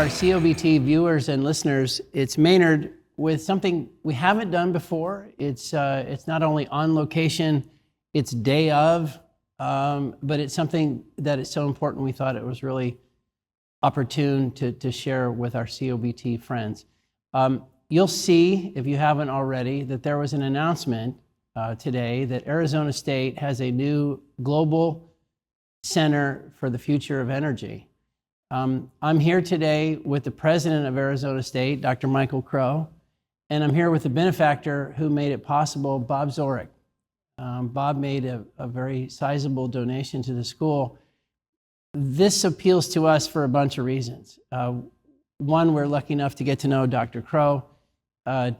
our COBT viewers and listeners, it's Maynard with something we haven't done before. It's not only on location, it's day of, but it's something that is so important we thought it was really opportune to share with our COBT friends. You'll see, if you haven't already, that there was an announcement today that Arizona State has a new global center for the future of energy. I'm here today with the president of Arizona State, Dr. Michael Crow, and I'm here with the benefactor who made it possible, Bob Zorich. Bob made a very sizable donation to the school. This appeals to us for a bunch of reasons. One, we're lucky enough to get to know Dr. Crow.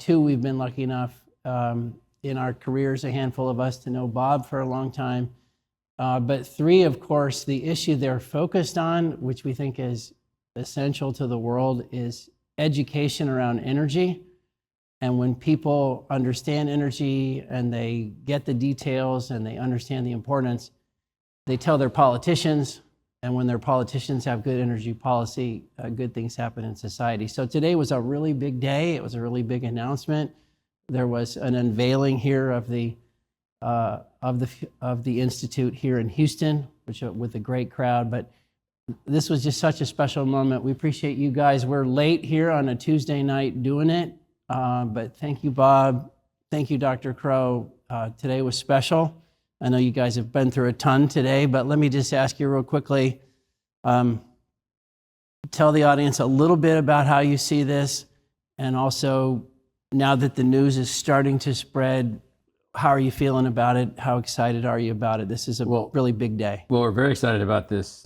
Two, we've been lucky enough in our careers, a handful of us, to know Bob for a long time. But three, of course, the issue they're focused on, which we think is essential to the world, is education around energy. And when people understand energy and they get the details and they understand the importance, they tell their politicians. And when their politicians have good energy policy, good things happen in society. So today was a really big day. It was a really big announcement. There was an unveiling here of the institute here in Houston, which with a great crowd. But this was just such a special moment. We appreciate you guys. We're late here on a Tuesday night doing it, but thank you, Bob. Thank you, Dr. Crow. Today was special. I know you guys have been through a ton today, but let me just ask you real quickly. Tell the audience a little bit about how you see this, and also now that the news is starting to spread, how are you feeling about it? How excited are you about it? This is a really big day. Well, we're very excited about this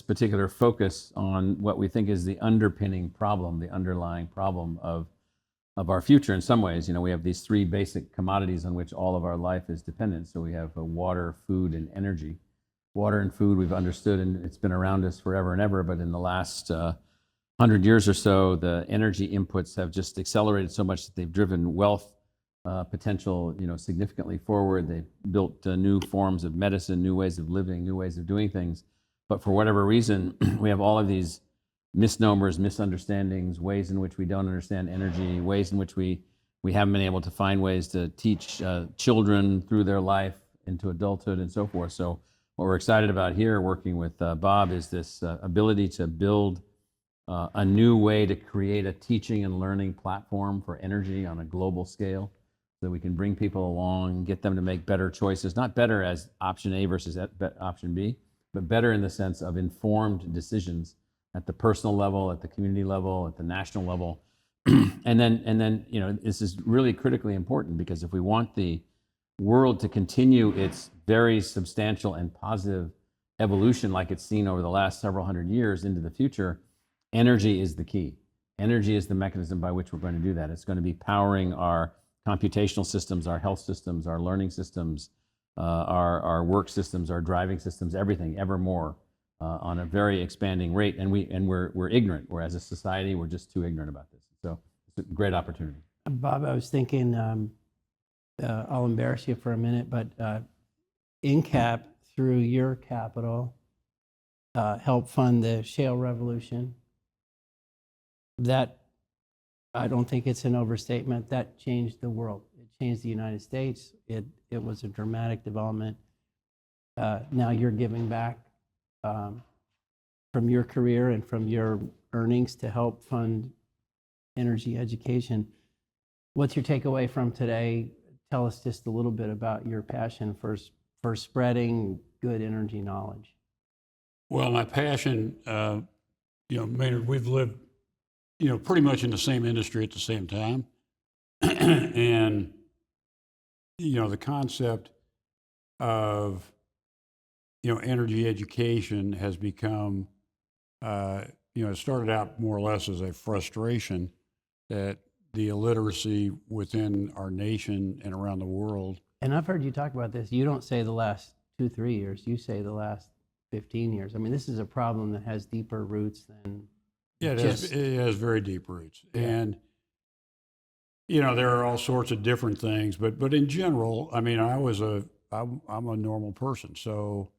particular focus on what we think is the underpinning problem, the underlying problem of our future. In some ways, we have these three basic commodities on which all of our life is dependent. So we have water, food, and energy. Water and food we've understood, and it's been around us forever and ever, but in the last 100 years or so, the energy inputs have just accelerated so much that they've driven wealth potential, significantly forward. They've built new forms of medicine, new ways of living, new ways of doing things. But for whatever reason, we have all of these misnomers, misunderstandings, ways in which we don't understand energy, ways in which we haven't been able to find ways to teach children through their life into adulthood and so forth. So what we're excited about here, working with Bob, is this ability to build a new way to create a teaching and learning platform for energy on a global scale, so that we can bring people along, get them to make better choices, not better as option A versus option B, but better in the sense of informed decisions at the personal level, at the community level, at the national level. and then, this is really critically important, because if we want the world to continue its very substantial and positive evolution like it's seen over the last several hundred years into the future, energy is the key. Energy is the mechanism by which we're going to do that. It's going to be powering our computational systems, our health systems, our learning systems, our work systems, our driving systems, everything, ever more on a very expanding rate. And we're ignorant. We're, as a society, we're just too ignorant about this. So it's a great opportunity. Bob, I was thinking, I'll embarrass you for a minute, but INCAP, through your capital, helped fund the shale revolution. That, I don't think it's an overstatement, that changed the world. It changed the United States. It was a dramatic development. Now you're giving back from your career and from your earnings to help fund energy education. What's your takeaway from today? Tell us just a little bit about your passion for spreading good energy knowledge. Well, my passion, Maynard, we've lived pretty much in the same industry at the same time. And, the concept of, energy education has become, it started out more or less as a frustration that the illiteracy within our nation and around the world. And I've heard you talk about this. You don't say the last 2-3 years, you say the last 15 years. I mean, this is a problem that has deeper roots than it has very deep roots. Yeah. And, there are all sorts of different things, but in general, I mean, I'm a normal person. So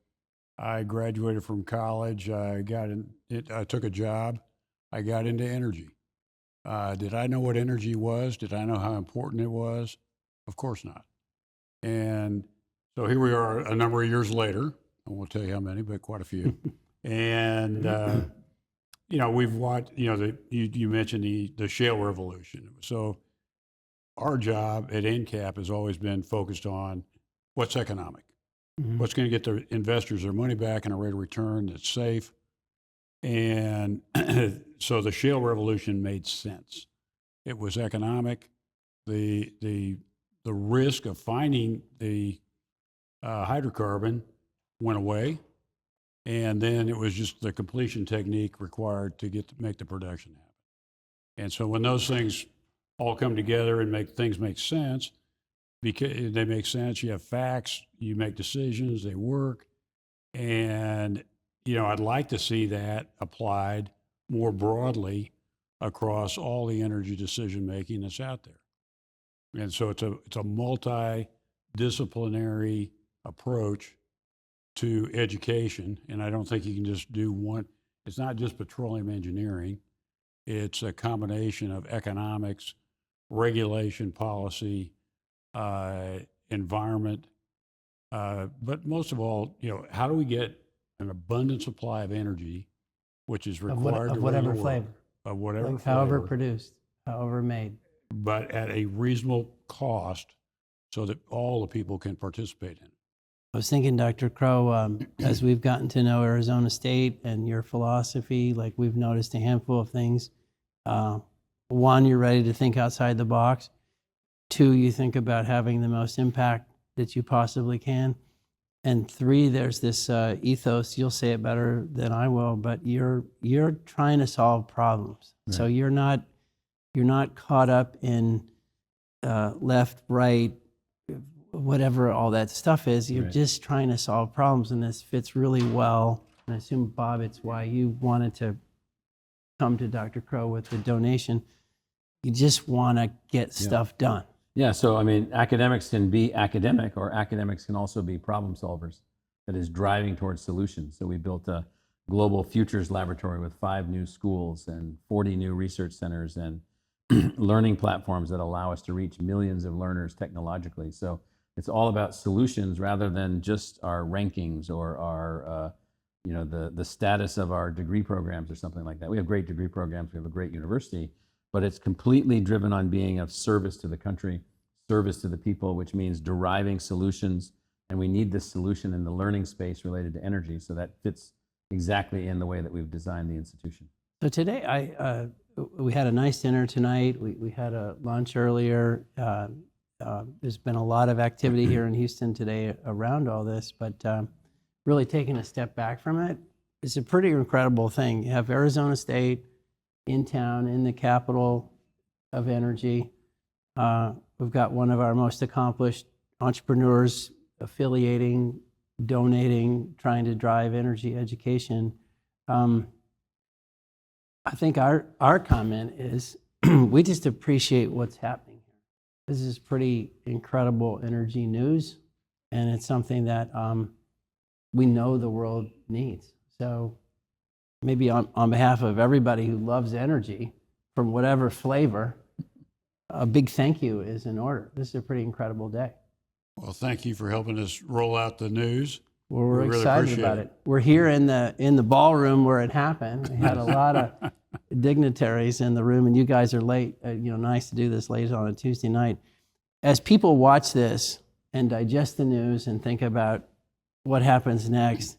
I graduated from college. I took a job. I got into energy. Did I know what energy was? Did I know how important it was? Of course not. And so here we are a number of years later. I won't tell you how many, but quite a few. And, we've watched, you mentioned the shale revolution. So our job at NCAP has always been focused on what's economic, what's going to get the investors their money back and a rate of return that's safe. And so the shale revolution made sense. It was economic. The risk of finding the hydrocarbon went away, and then it was just the completion technique required to make the production happen. And so when those things all come together and things make sense, because they make sense, you have facts, you make decisions, they work, and I'd like to see that applied more broadly across all the energy decision making that's out there. And so it's a multidisciplinary approach to education, and I don't think you can just do one. It's not just petroleum engineering. It's a combination of economics, regulation, policy, environment, but most of all, how do we get an abundant supply of energy, which is required of to whatever run the world, flavor, of whatever like flavor, however produced, however made. but at a reasonable cost, so that all the people can participate in it. I was thinking, Dr. Crow, as we've gotten to know Arizona State and your philosophy, like we've noticed a handful of things. One, you're ready to think outside the box. Two, you think about having the most impact that you possibly can. And three, there's this ethos. You'll say it better than I will, but you're trying to solve problems. Right. So you're not caught up in left, right, whatever all that stuff is. You're just trying to solve problems, and this fits really well. And I assume, Bob, it's why you wanted to come to Dr. Crow with the donation. You just want to get stuff done. Yeah, so I mean, academics can be academic, or academics can also be problem solvers that is driving towards solutions. So we built a global futures laboratory with 5 new schools and 40 new research centers and learning platforms that allow us to reach millions of learners technologically. So it's all about solutions rather than just our rankings or our, the status of our degree programs or something like that. We have great degree programs, we have a great university, but it's completely driven on being of service to the country, service to the people, which means deriving solutions. And we need this solution in the learning space related to energy. So that fits exactly in the way that we've designed the institution. So today, we had a nice dinner tonight. We had a lunch earlier. There's been a lot of activity here in Houston today around all this, but really taking a step back from it, it's a pretty incredible thing. You have Arizona State in town, in the capital of energy. We've got one of our most accomplished entrepreneurs affiliating, donating, trying to drive energy education. I think our comment is we just appreciate what's happening here. This is pretty incredible energy news, and it's something that we know the world needs. So maybe on behalf of everybody who loves energy, from whatever flavor, a big thank you is in order. This is a pretty incredible day. Well, thank you for helping us roll out the news. Well, we're really excited about it. We're here in the ballroom where it happened. We had a lot of dignitaries in the room, and you guys are late. Nice to do this late on a Tuesday night. As people watch this and digest the news and think about what happens next,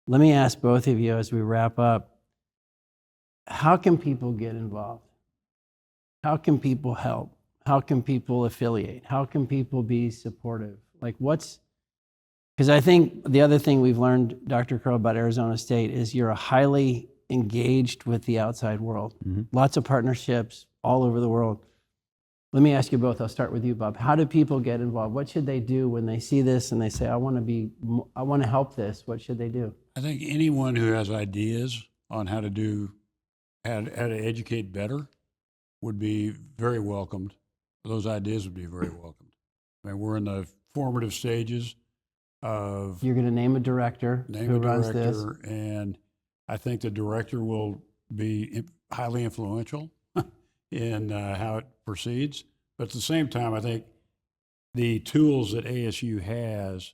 let me ask both of you as we wrap up, how can people get involved? How can people help? How can people affiliate? How can people be supportive? Because I think the other thing we've learned, Dr. Crow, about Arizona State is you're highly engaged with the outside world. Mm-hmm. Lots of partnerships all over the world. Let me ask you both. I'll start with you, Bob. How do people get involved? What should they do when they see this and they say, I want to help this? What should they do? I think anyone who has ideas on how to educate better would be very welcomed. Those ideas would be very welcomed. I mean, we're in the formative stages of... You're going to name a director who runs this. And I think the director will be highly influential in how it proceeds. But at the same time, I think the tools that ASU has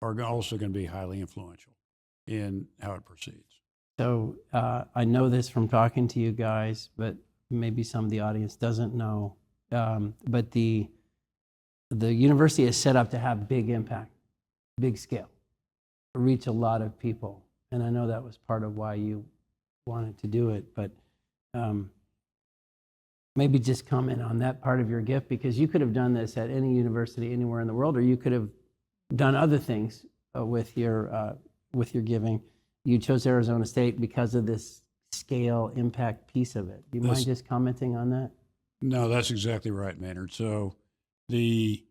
are also going to be highly influential in how it proceeds. So I know this from talking to you guys, but maybe some of the audience doesn't know. But the university is set up to have big impact, big scale, reach a lot of people. And I know that was part of why you wanted to do it. But maybe just comment on that part of your gift, because you could have done this at any university anywhere in the world, or you could have done other things with your giving. You chose Arizona State because of this scale impact piece of it. Do you mind just commenting on that? No, that's exactly right, Maynard. So the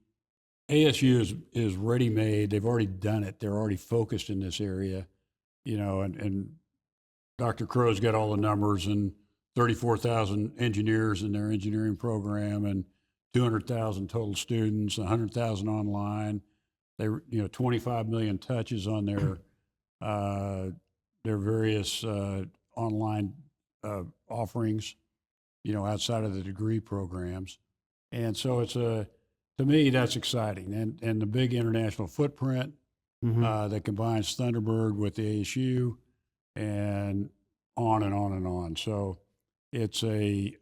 ASU is ready-made. They've already done it. They're already focused in this area, and Dr. Crow's got all the numbers, and 34,000 engineers in their engineering program, and 200,000 total students, 100,000 online. They, 25 million touches on their various online offerings, outside of the degree programs. And so to me, that's exciting. And the big international footprint that combines Thunderbird with the ASU and on and on and on. So it's I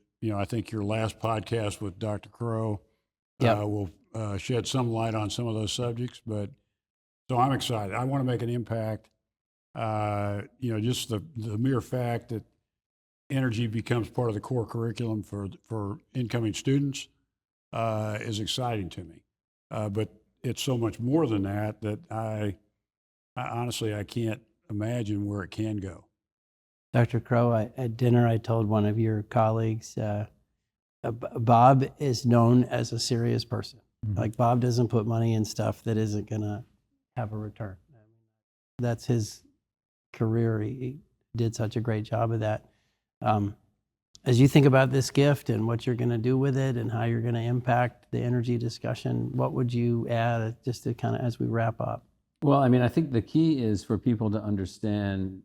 think your last podcast with Dr. Crow will shed some light on some of those subjects. But so I'm excited. I want to make an impact. Just the mere fact that energy becomes part of the core curriculum for incoming students is exciting to me. But it's so much more than that I honestly, I can't imagine where it can go. Dr. Crow, at dinner, I told one of your colleagues, Bob is known as a serious person. Like, Bob doesn't put money in stuff that isn't going to have a return. That's his career. He did such a great job of that. As you think about this gift and what you're going to do with it and how you're going to impact the energy discussion, what would you add just to kind of as we wrap up? Well, I mean, I think the key is for people to understand,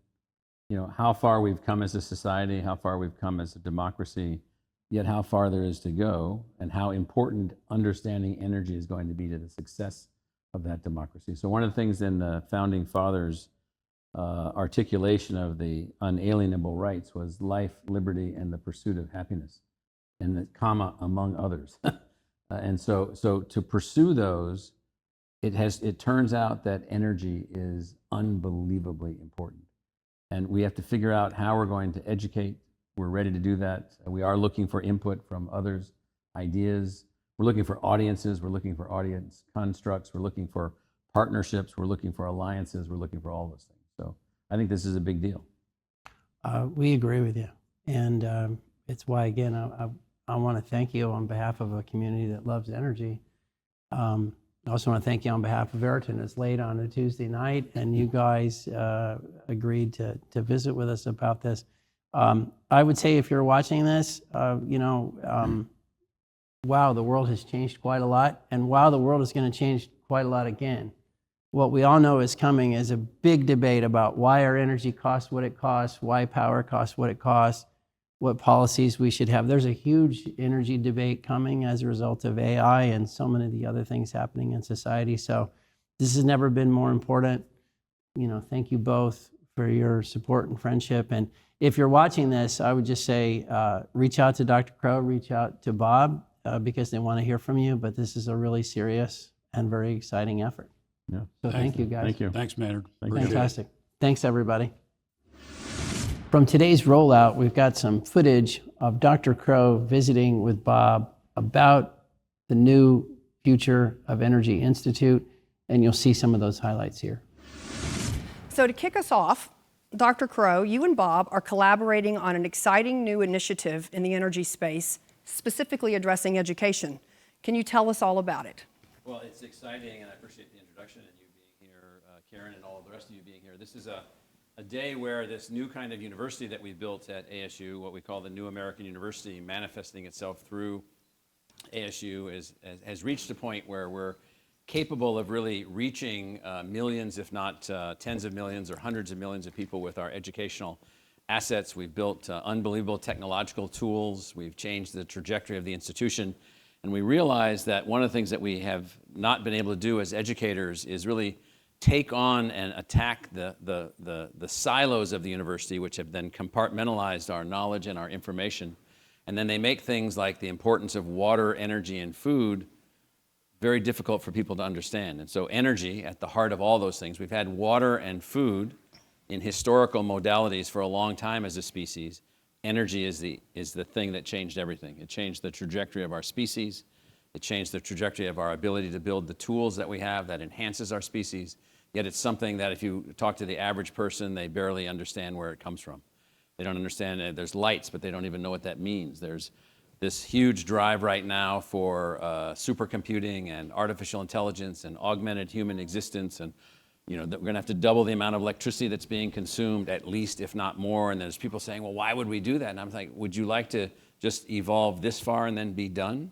how far we've come as a society, how far we've come as a democracy, yet how far there is to go, and how important understanding energy is going to be to the success of that democracy. So one of the things in the Founding Fathers' articulation of the unalienable rights was life, liberty, and the pursuit of happiness, and the comma, among others. And so to pursue those, it turns out that energy is unbelievably important. And we have to figure out how we're going to educate. We're ready to do that. We are looking for input from others, ideas. We're looking for audiences. We're looking for audience constructs. We're looking for partnerships. We're looking for alliances. We're looking for all those things. So I think this is a big deal. We agree with you. And it's why, again, I want to thank you on behalf of a community that loves energy. I also want to thank you on behalf of Veriton. It's late on a Tuesday night, and you guys agreed to visit with us about this. I would say if you're watching this, wow, the world has changed quite a lot, and wow, the world is going to change quite a lot again. What we all know is coming is a big debate about why our energy costs what it costs, why power costs what it costs, what policies we should have. There's a huge energy debate coming as a result of AI and so many of the other things happening in society. So this has never been more important. Thank you both for your support and friendship. And if you're watching this, I would just say, reach out to Dr. Crow, reach out to Bob, because they want to hear from you. But this is a really serious and very exciting effort. Yeah. So thank you, guys. Thank you. Thanks, Maynard. Fantastic. Thanks, everybody. From today's rollout, we've got some footage of Dr. Crow visiting with Bob about the new Future of Energy Institute, and you'll see some of those highlights here. So to kick us off, Dr. Crow, you and Bob are collaborating on an exciting new initiative in the energy space, specifically addressing education. Can you tell us all about it? Well, it's exciting, and I appreciate the introduction and you being here, Karen, and all of the rest of you being here. This is a day where this new kind of university that we built at ASU, what we call the New American University, manifesting itself through ASU, has reached a point where we're capable of really reaching millions, if not tens of millions or hundreds of millions of people with our educational assets. We've built unbelievable technological tools. We've changed the trajectory of the institution. And we realize that one of the things that we have not been able to do as educators is really take on and attack the silos of the university, which have then compartmentalized our knowledge and our information. And then they make things like the importance of water, energy, and food very difficult for people to understand. And so energy at the heart of all those things. We've had water and food in historical modalities for a long time as a species. Energy is the thing that changed everything. It changed the trajectory of our species. It changed the trajectory of our ability to build the tools that we have that enhances our species. Yet it's something that if you talk to the average person, they barely understand where it comes from. They don't understand, there's lights, but they don't even know what that means. There's this huge drive right now for supercomputing and artificial intelligence and augmented human existence, and that we're going to have to double the amount of electricity that's being consumed, at least, if not more. And there's people saying, well, why would we do that? And I'm like, would you like to just evolve this far and then be done?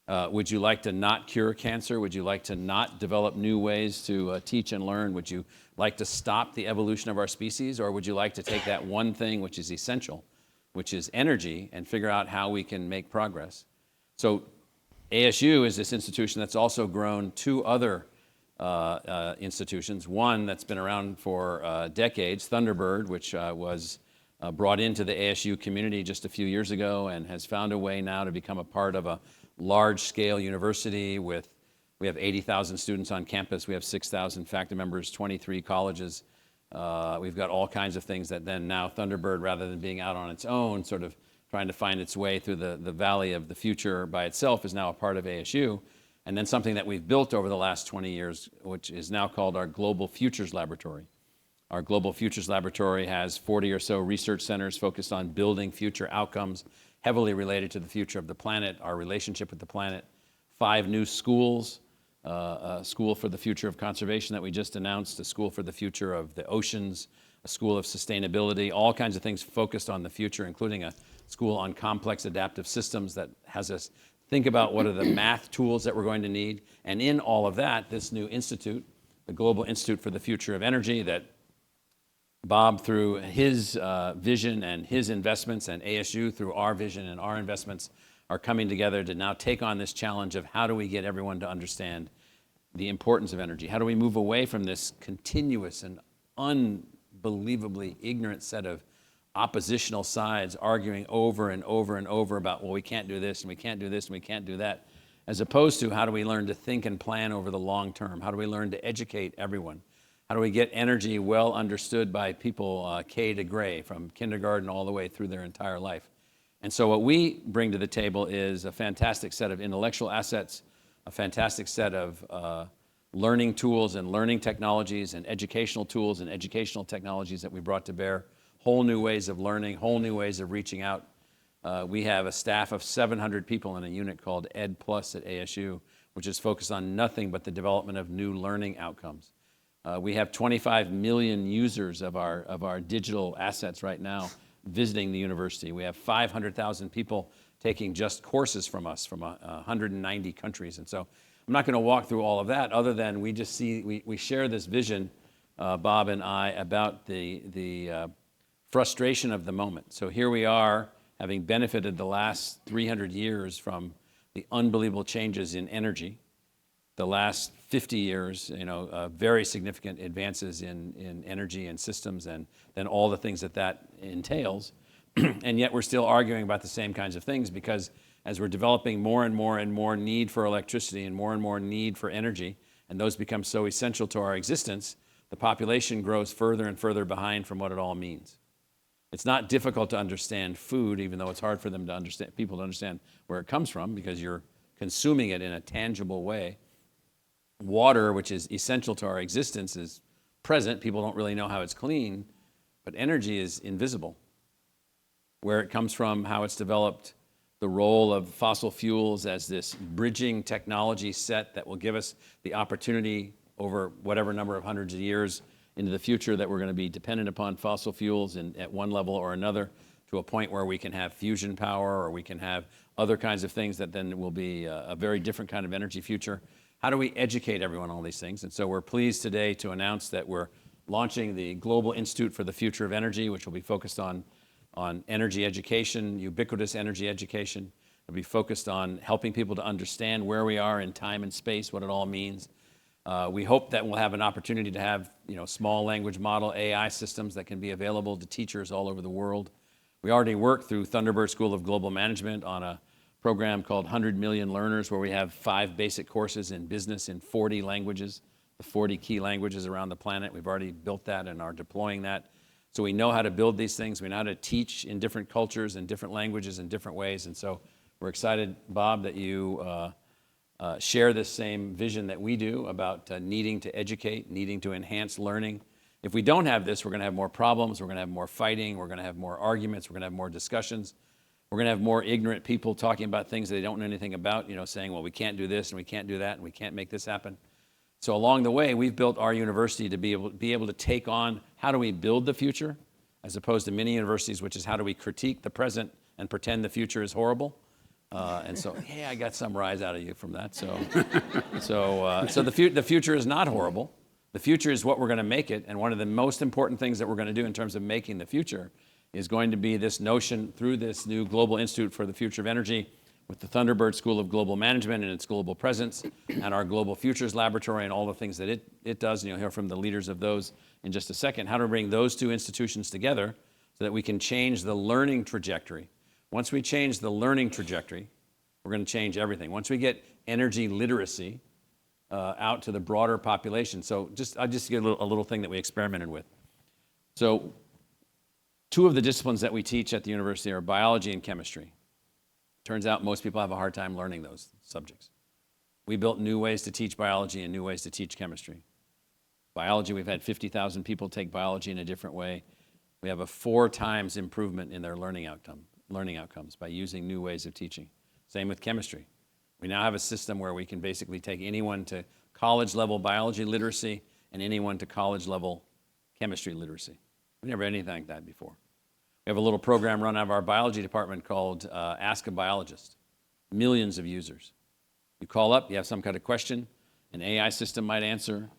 Would you like to not cure cancer? Would you like to not develop new ways to teach and learn? Would you like to stop the evolution of our species? Or would you like to take that one thing which is essential, which is energy, and figure out how we can make progress? So ASU is this institution that's also grown two other institutions. One that's been around for decades, Thunderbird, which was brought into the ASU community just a few years ago and has found a way now to become a part of a large-scale university we have 80,000 students on campus. We have 6,000 faculty members, 23 colleges. We've got all kinds of things that then now Thunderbird, rather than being out on its own, sort of trying to find its way through the valley of the future by itself, is now a part of ASU. And then something that we've built over the last 20 years, which is now called our Global Futures Laboratory. Our Global Futures Laboratory has 40 or so research centers focused on building future outcomes, heavily related to the future of the planet, our relationship with the planet. 5 new schools, a school for the future of conservation that we just announced, a school for the future of the oceans, a school of sustainability, all kinds of things focused on the future, including a school on complex adaptive systems that has us think about what are the math tools that we're going to need. And in all of that, this new institute, the Global Institute for the Future of Energy, that Bob, through his vision and his investments, and ASU, through our vision and our investments, are coming together to now take on this challenge of how do we get everyone to understand the importance of energy? How do we move away from this continuous and unbelievably ignorant set of oppositional sides arguing over and over and over about, well, we can't do this, and we can't do this, and we can't do that, as opposed to how do we learn to think and plan over the long term? How do we learn to educate everyone? How do we get energy well understood by people K to gray, from kindergarten all the way through their entire life? And so what we bring to the table is a fantastic set of intellectual assets, a fantastic set of learning tools and learning technologies and educational tools and educational technologies that we brought to bear, whole new ways of learning, whole new ways of reaching out. We have a staff of 700 people in a unit called Ed Plus at ASU, which is focused on nothing but the development of new learning outcomes. We have 25 million users of our digital assets right now visiting the university. We have 500,000 people taking just courses from us from 190 countries. And so I'm not going to walk through all of that, other than we just see, we share this vision, Bob and I, about the frustration of the moment. So here we are, having benefited the last 300 years from the unbelievable changes in energy. The last 50 years, very significant advances in energy and systems, and then all the things that entails. And yet we're still arguing about the same kinds of things, because as we're developing more and more and more need for electricity and more need for energy, and those become so essential to our existence, the population grows further and further behind from what it all means. It's not difficult to understand food, even though it's hard for them to understand, people to understand where it comes from, because you're consuming it in a tangible way. Water, which is essential to our existence, is present. People don't really know how it's clean, but energy is invisible. Where it comes from, how it's developed, the role of fossil fuels as this bridging technology set that will give us the opportunity over whatever number of hundreds of years into the future that we're going to be dependent upon fossil fuels at one level or another, to a point where we can have fusion power, or we can have other kinds of things that then will be a very different kind of energy future. How do we educate everyone on all these things? And so we're pleased today to announce that we're launching the Global Institute for the Future of Energy, which will be focused on energy education, ubiquitous energy education. It'll be focused on helping people to understand where we are in time and space, what it all means. We hope that we'll have an opportunity to have small language model AI systems that can be available to teachers all over the world. We already work through Thunderbird School of Global Management on a program called 100 Million Learners, where we have 5 basic courses in business in 40 languages, the 40 key languages around the planet. We've already built that and are deploying that. So we know how to build these things. We know how to teach in different cultures and different languages in different ways. And so we're excited, Bob, that you share this same vision that we do about needing to educate, needing to enhance learning. If we don't have this, we're going to have more problems, we're going to have more fighting, we're going to have more arguments, we're going to have more discussions. We're going to have more ignorant people talking about things they don't know anything about, saying, well, we can't do this and we can't do that and we can't make this happen. So along the way, we've built our university to be able to take on how do we build the future, as opposed to many universities, which is how do we critique the present and pretend the future is horrible. And so, hey, I got some rise out of you from that. So the future is not horrible. The future is what we're going to make it. And one of the most important things that we're going to do in terms of making the future is going to be this notion through this new Global Institute for the Future of Energy with the Thunderbird School of Global Management and its global presence and our Global Futures Laboratory and all the things that it does. And you'll hear from the leaders of those in just a second. How to bring those two institutions together so that we can change the learning trajectory. Once we change the learning trajectory, we're going to change everything. Once we get energy literacy out to the broader population. So I'll just give a little thing that we experimented with. So 2 of the disciplines that we teach at the university are biology and chemistry. Turns out most people have a hard time learning those subjects. We built new ways to teach biology and new ways to teach chemistry. Biology, we've had 50,000 people take biology in a different way. We have a 4 times improvement in their learning outcomes by using new ways of teaching. Same with chemistry. We now have a system where we can basically take anyone to college-level biology literacy and anyone to college-level chemistry literacy. We've never had anything like that before. We have a little program run out of our biology department called Ask a Biologist. Millions of users. You call up, you have some kind of question, an AI system might answer,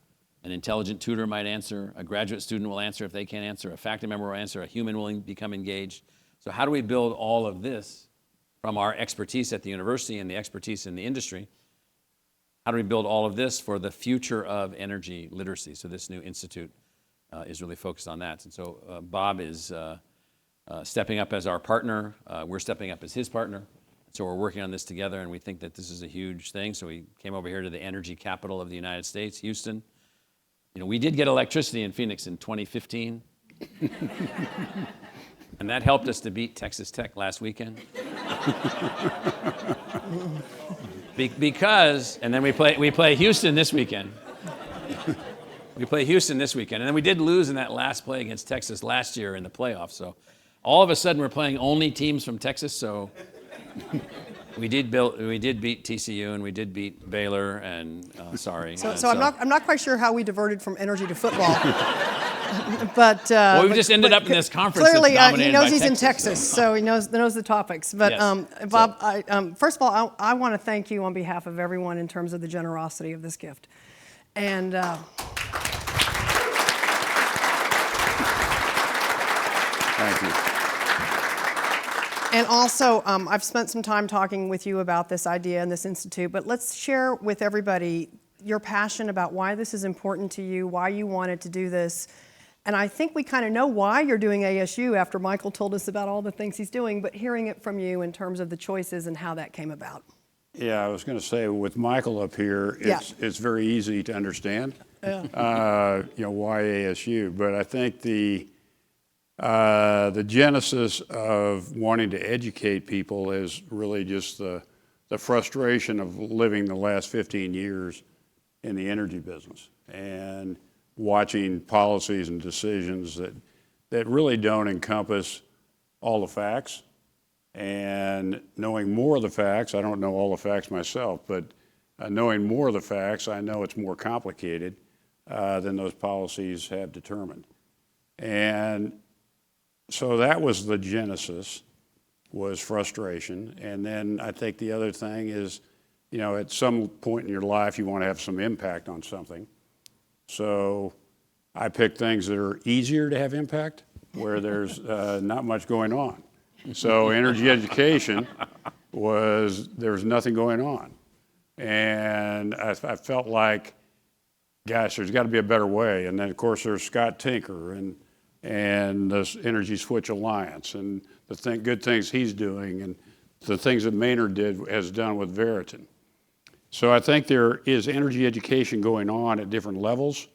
an intelligent tutor might answer, a graduate student will answer if they can't answer, a faculty member will answer, a human will become engaged. So how do we build all of this from our expertise at the university and the expertise in the industry? How do we build all of this for the future of energy literacy? So this new institute is really focused on that. And so Bob is stepping up as our partner. We're stepping up as his partner. So we're working on this together, and we think that this is a huge thing. So we came over here to the energy capital of the United States, Houston. We did get electricity in Phoenix in 2015. And that helped us to beat Texas Tech last weekend. Because, and then we play Houston this weekend. We play Houston this weekend. And then we did lose in that last play against Texas last year in the playoffs. So all of a sudden we're playing only teams from Texas. So we did beat TCU and we did beat Baylor and sorry. So I'm not quite sure how we diverted from energy to football. But well, we just ended up in this conference. Clearly, that's he knows by he's Texas, in Texas, so he knows the topics. But Yes. Bob, first of all, I want to thank you on behalf of everyone in terms of the generosity of this gift, and. Thank you. And also, I've spent some time talking with you about this idea and this institute, but let's share with everybody your passion about why this is important to you, why you wanted to do this. And I think we kind of know why you're doing ASU after Michael told us about all the things he's doing, but hearing it from you in terms of the choices and how that came about. Yeah, I was going to say with Michael up here, it's very easy to understand, why ASU. But I think the genesis of wanting to educate people is really just the frustration of living the last 15 years in the energy business and watching policies and decisions that really don't encompass all the facts. And knowing more of the facts, I don't know all the facts myself, but knowing more of the facts, I know it's more complicated than those policies have determined. And so that was the genesis, was frustration. And then I think the other thing is, at some point in your life, you want to have some impact on something. So I picked things that are easier to have impact, where there's not much going on. So energy education there's nothing going on. And I felt like, gosh, there's got to be a better way. And then, of course, there's Scott Tinker and this Energy Switch Alliance and the good things he's doing and the things that Maynard has done with Veriton. So I think there is energy education going on at different levels,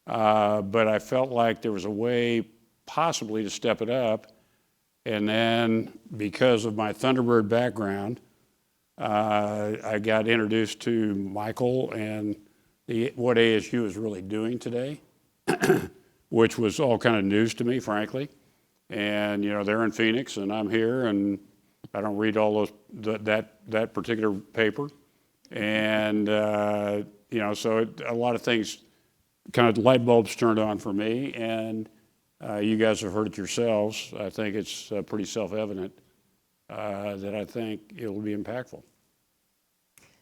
but I felt like there was a way possibly to step it up. And then because of my Thunderbird background, I got introduced to Michael and what ASU is really doing today, which was all kind of news to me, frankly. And, they're in Phoenix and I'm here and I don't read all that particular paper. And, so a lot of things, kind of light bulbs turned on for me. And you guys have heard it yourselves. I think it's pretty self-evident that I think it will be impactful.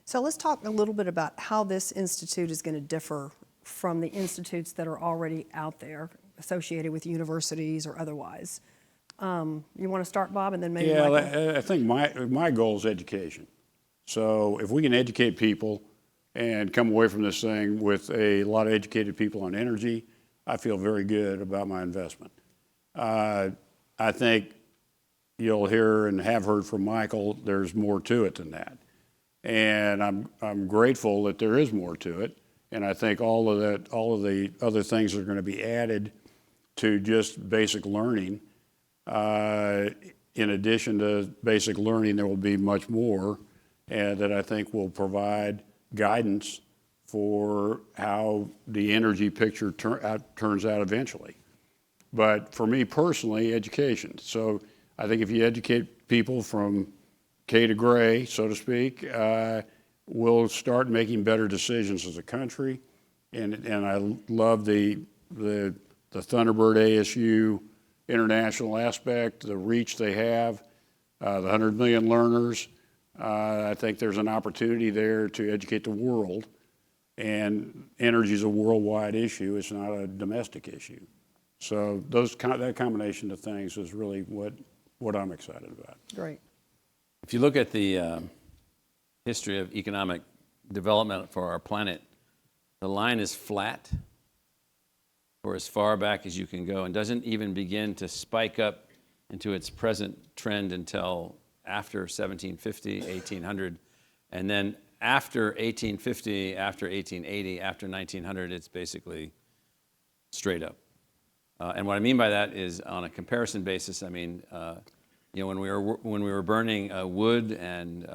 So let's talk a little bit about how this institute is going to differ from the institutes that are already out there associated with universities or otherwise. You want to start, Bob, and then maybe Michael? I think my goal is education. So if we can educate people and come away from this thing with a lot of educated people on energy, I feel very good about my investment. I think you'll hear and have heard from Michael, there's more to it than that. And I'm grateful that there is more to it. And I think all of the other things that are going to be added to just basic learning. In addition to basic learning, there will be much more that I think will provide guidance for how the energy picture turns out eventually. But for me personally, education. So I think if you educate people from K to gray, so to speak, we'll start making better decisions as a country. And I love the Thunderbird ASU international aspect, the reach they have, the 100 million learners. I think there's an opportunity there to educate the world. And energy is a worldwide issue. It's not a domestic issue. So that combination of things is really what I'm excited about. Great. If you look at the history of economic development for our planet, the line is flat for as far back as you can go and doesn't even begin to spike up into its present trend until after 1750, 1800. And then after 1850, after 1880, after 1900, it's basically straight up. And what I mean by that is on a comparison basis, I mean, when we were burning wood and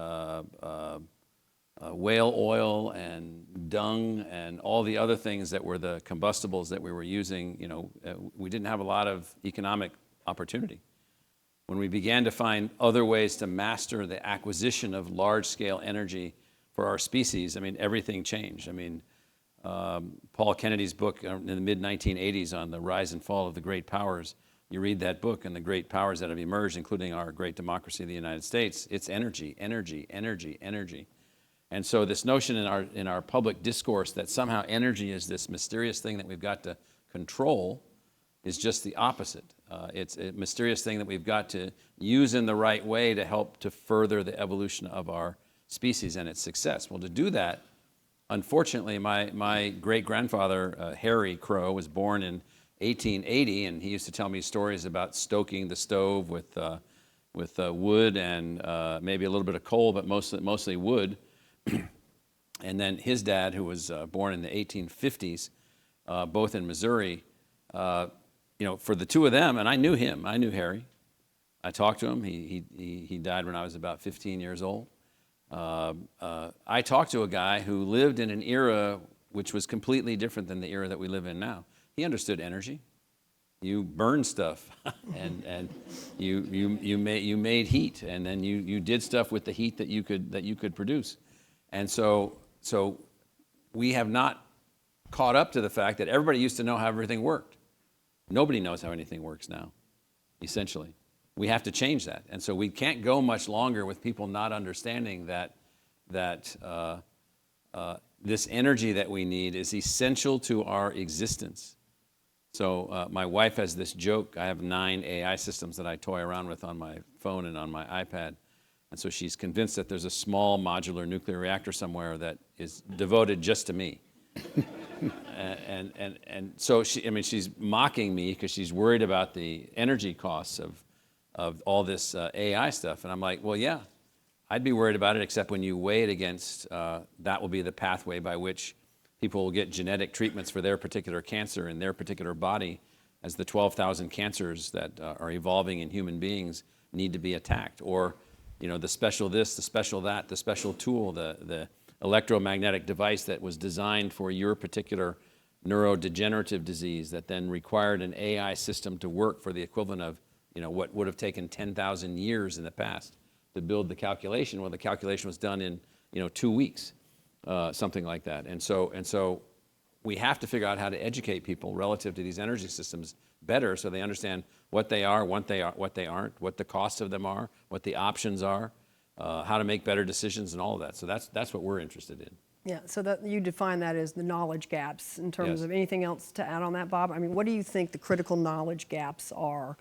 whale oil and dung and all the other things that were the combustibles that we were using, we didn't have a lot of economic opportunity. When we began to find other ways to master the acquisition of large-scale energy for our species, I mean, everything changed. I mean, Paul Kennedy's book in the mid-1980s on the rise and fall of the great powers, you read that book and the great powers that have emerged, including our great democracy, the United States, it's energy, energy, energy, energy. And so this notion in our public discourse that somehow energy is this mysterious thing that we've got to control is just the opposite. It's a mysterious thing that we've got to use in the right way to help to further the evolution of our species and its success. Well, to do that, unfortunately, my great-grandfather, Harry Crow, was born in 1880, and he used to tell me stories about stoking the stove with wood and maybe a little bit of coal, but mostly wood. And then his dad, who was born in the 1850s, both in Missouri, for the two of them, and I knew him, I knew Harry. I talked to him. He died when I was about 15 years old. I talked to a guy who lived in an era which was completely different than the era that we live in now. He understood energy. You burned stuff, and you made heat, and then you did stuff with the heat that you could produce. And so we have not caught up to the fact that everybody used to know how everything worked. Nobody knows how anything works now, essentially. We have to change that. And so we can't go much longer with people not understanding that this energy that we need is essential to our existence. So my wife has this joke. I have 9 AI systems that I toy around with on my phone and on my iPad. And so she's convinced that there's a small modular nuclear reactor somewhere that is devoted just to me. and so she's mocking me because she's worried about the energy costs of all this AI stuff. And I'm like, well, yeah, I'd be worried about it, except when you weigh it against, that will be the pathway by which people will get genetic treatments for their particular cancer in their particular body, as the 12,000 cancers that are evolving in human beings need to be attacked. Or, the special this, the special that, the special tool, the electromagnetic device that was designed for your particular neurodegenerative disease that then required an AI system to work for the equivalent of, what would have taken 10,000 years in the past to build the calculation. Well, the calculation was done in, 2 weeks, something like that. And so we have to figure out how to educate people relative to these energy systems better, so they understand what they are, what they aren't, what the costs of them are, what the options are, how to make better decisions, and all of that. So that's what we're interested in. Yeah, so that you define that as the knowledge gaps. In terms Yes. of anything else to add on that, Bob? I mean, what do you think the critical knowledge gaps are?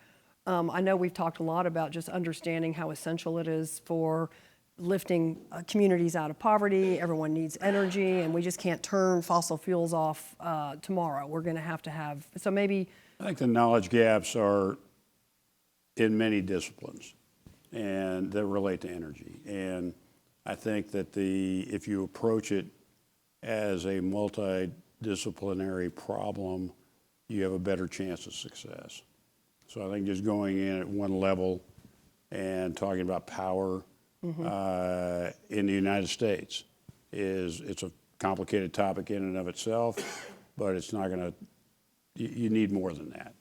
I know we've talked a lot about just understanding how essential it is for lifting communities out of poverty. Everyone needs energy, and we just can't turn fossil fuels off tomorrow. We're going to have, so maybe. I think the knowledge gaps are in many disciplines and that relate to energy. And I think that if you approach it as a multidisciplinary problem, you have a better chance of success. So I think just going in at one level and talking about power in the United States it's a complicated topic in and of itself, but it's not going to, you need more than that.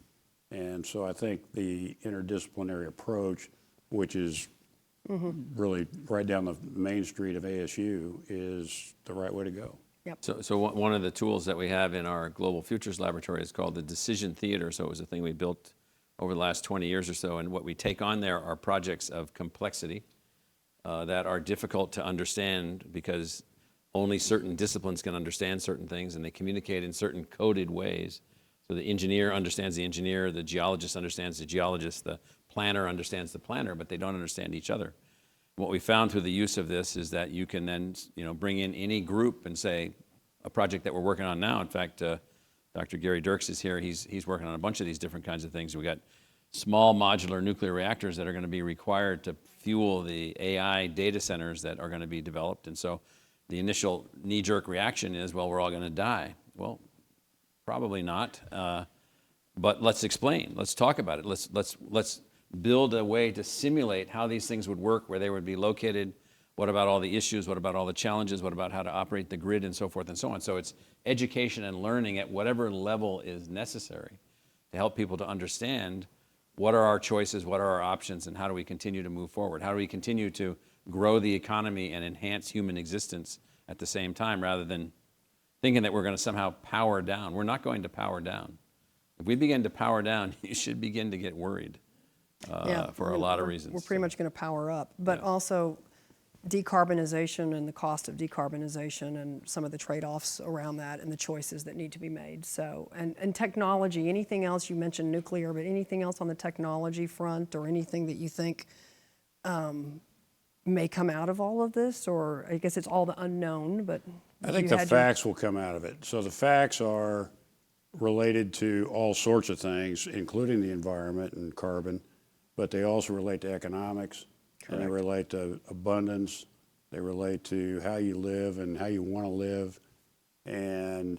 And so I think the interdisciplinary approach, which is really right down the main street of ASU, is the right way to go. Yep. So one of the tools that we have in our Global Futures Laboratory is called the Decision Theater. So it was a thing we built over the last 20 years or so. And what we take on there are projects of complexity that are difficult to understand because only certain disciplines can understand certain things, and they communicate in certain coded ways. So the engineer understands the engineer, the geologist understands the geologist, the planner understands the planner, but they don't understand each other. What we found through the use of this is that you can then, bring in any group and say, a project that we're working on now. In fact, Dr. Gary Dirks is here. He's working on a bunch of these different kinds of things. We got small modular nuclear reactors that are going to be required to fuel the AI data centers that are going to be developed. And so the initial knee-jerk reaction is, well, we're all going to die. Well, probably not. But let's explain. Let's talk about it. Let's build a way to simulate how these things would work, where they would be located. What about all the issues? What about all the challenges? What about how to operate the grid and so forth and so on? So it's education and learning at whatever level is necessary to help people to understand what are our choices, what are our options, and how do we continue to move forward? How do we continue to grow the economy and enhance human existence at the same time, rather than thinking that we're going to somehow power down? We're not going to power down. If we begin to power down, you should begin to get worried for a lot of reasons. We're pretty much going to power up, but also decarbonization and the cost of decarbonization and some of the trade-offs around that and the choices that need to be made. So, and technology, anything else? You mentioned nuclear, but anything else on the technology front, or anything that you think may come out of all of this? Or I guess it's all the unknown, but I think the facts will come out of it. So the facts are related to all sorts of things, including the environment and carbon, but they also relate to economics. And they relate to abundance, they relate to how you live and how you want to live, and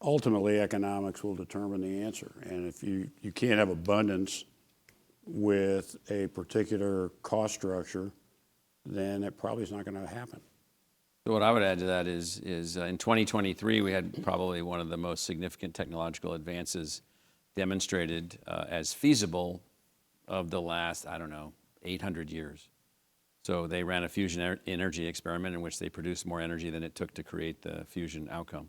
ultimately economics will determine the answer. And if you can't have abundance with a particular cost structure, then it probably is not going to happen. So what I would add to that is in 2023, we had probably one of the most significant technological advances demonstrated as feasible of the last, 800 years. So they ran a fusion energy experiment in which they produced more energy than it took to create the fusion outcome.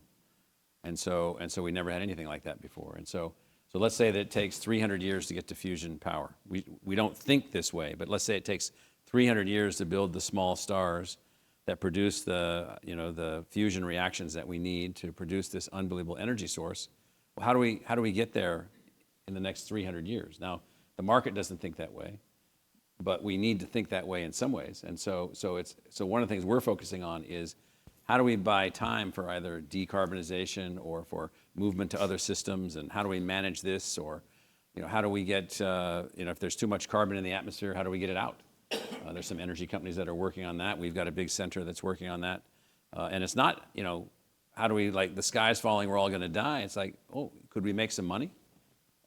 And so we never had anything like that before. And so let's say that it takes 300 years to get to fusion power. We don't think this way, but let's say it takes 300 years to build the small stars that produce the fusion reactions that we need to produce this unbelievable energy source. Well, how do we get there in the next 300 years? Now, the market doesn't think that way, but we need to think that way in some ways. And so one of the things we're focusing on is how do we buy time for either decarbonization or for movement to other systems, and how do we manage this, or how do we get if there's too much carbon in the atmosphere, how do we get it out? There's some energy companies that are working on that. We've got a big center that's working on that, and it's not how do we, like, the sky's falling, we're all going to die. It's like, oh, could we make some money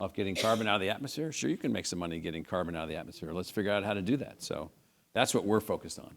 off getting carbon out of the atmosphere? Sure, you can make some money getting carbon out of the atmosphere. Let's figure out how to do that. So that's what we're focused on.